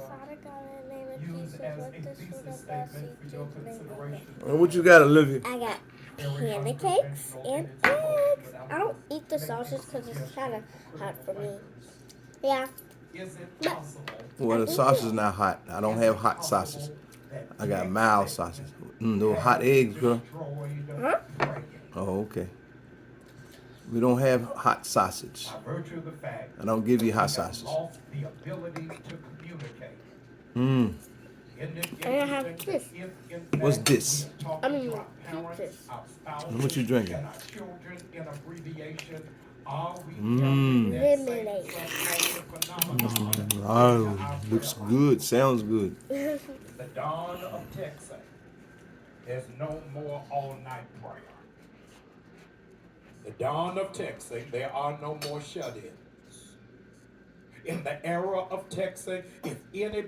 Father God, in the name of Jesus, let this food of bless you And what you got, Olivia? I got pancakes and eggs. I don't eat the sausage because it's kind of hot for me. Yeah. But Well, the sausage is not hot. I don't have hot sausage. I got mild sausage. No hot eggs, girl. huh? Oh, okay. We don't have hot sausage. I don't give you hot sausage. Mmm. I have this. What's this? I mean, peaches. And what you drinking? Mmm. Lemonade. Oh, looks good. Sounds good. The dawn of Texas. There's no more all-night prayer. The dawn of Texas, there are no more shut-ins. In the era of Texas, if anybody